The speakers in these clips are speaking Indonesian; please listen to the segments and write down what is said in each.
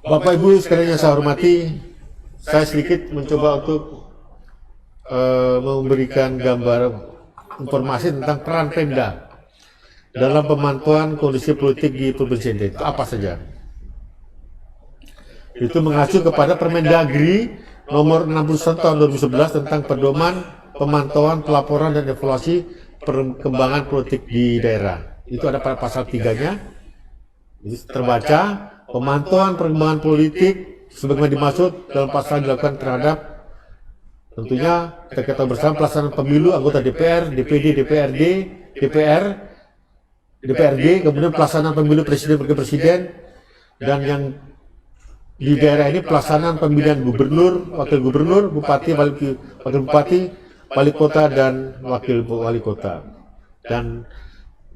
Bapak Ibu sekalian yang saya hormati, saya sedikit mencoba untuk memberikan gambar informasi tentang peran Pemda dalam pemantauan kondisi politik di Provinsi NTT. Itu apa saja? Itu mengacu kepada Permendagri nomor 61 tahun 2011 tentang pedoman pemantauan, pelaporan, dan evaluasi perkembangan politik di daerah. Itu ada pada pasal 3-nya. Itu terbaca pemantauan perkembangan politik sebagaimana dimaksud dalam pasal dilakukan terhadap tentunya kita ketahui bersama pelaksanaan pemilu anggota DPR, DPD, DPRD, DPRD, kemudian pelaksanaan pemilu presiden, wakil presiden, dan yang di daerah ini pelaksanaan pemilihan gubernur, wakil gubernur, bupati, wakil bupati, wali kota, dan wakil wali kota. Dan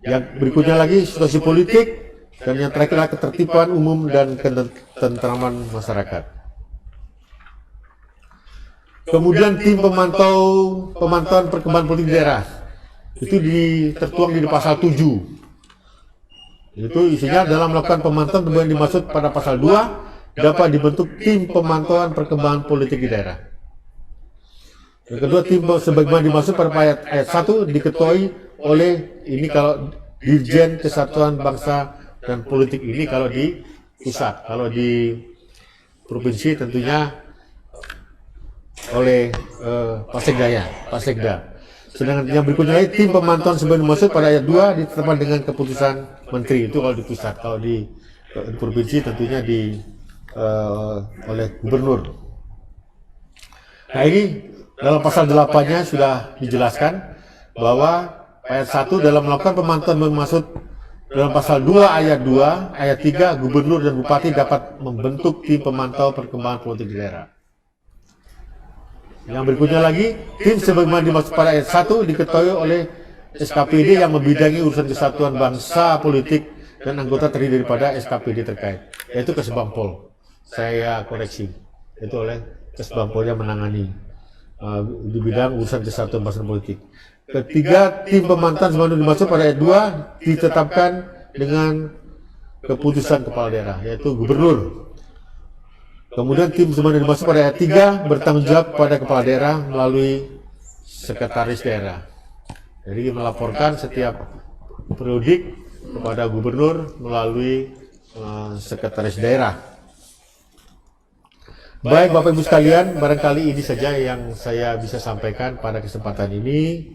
yang berikutnya lagi situasi politik, dan yang terakhir adalah ketertiban umum dan ketentraman masyarakat. Kemudian tim pemantauan perkembangan politik daerah itu tertuang di pasal 7. Itu isinya dalam melakukan pemantauan yang dimaksud pada pasal 2 dapat dibentuk tim pemantauan perkembangan politik di daerah. Yang kedua, tim sebagaimana dimaksud pada ayat 1 diketuai oleh ini kalau Dirjen Kesatuan Bangsa dan Politik ini kalau di pusat, kalau di provinsi tentunya oleh Pasegda. Sedangkan yang berikutnya tim pemantauan sebagaimana dimaksud pada ayat 2 ditetapkan dengan keputusan menteri, itu kalau di pusat. Kalau di provinsi tentunya oleh gubernur. Nah, ini dalam pasal 8-nya sudah dijelaskan bahwa ayat 1 dalam melakukan pemantauan bermaksud dalam pasal 2 ayat 2, ayat 3, gubernur dan bupati dapat membentuk tim pemantau perkembangan politik di daerah. Yang berikutnya lagi, tim sebagaimana dimaksud pada ayat 1 diketahui oleh SKPD yang membidangi urusan kesatuan bangsa politik dan anggota terdiri daripada SKPD terkait, yaitu Kesbampol. Saya koreksi, itu oleh Kesbampol yang menangani di bidang urusan kesatuan bangsa politik. Ketiga, tim pemantauan sebagaimana dimaksud pada ayat 2 ditetapkan dengan keputusan kepala daerah, yaitu gubernur. Kemudian tim sebagaimana dimaksud pada ayat 3 bertanggung jawab pada kepala daerah melalui sekretaris daerah. Jadi melaporkan setiap periodik kepada gubernur melalui sekretaris daerah. Baik Bapak Ibu sekalian, barangkali ini saja yang saya bisa sampaikan pada kesempatan ini.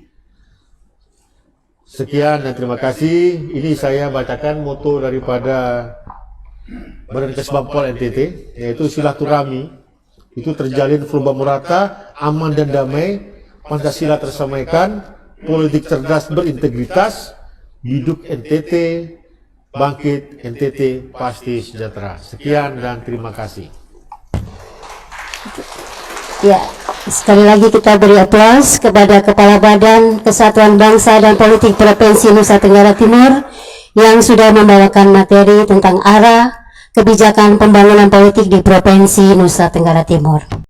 Sekian dan terima kasih. Ini saya bacakan moto daripada Badan Kesbampol NTT, yaitu silaturahmi itu terjalin full merata, aman dan damai, Pancasila tersampaikan, politik cerdas berintegritas, hidup NTT, bangkit NTT pasti sejahtera. Sekian dan terima kasih. Ya, sekali lagi kita beri aplaus kepada Kepala Badan Kesatuan Bangsa dan Politik Provinsi Nusa Tenggara Timur yang sudah membawakan materi tentang arah kebijakan pembangunan politik di Provinsi Nusa Tenggara Timur.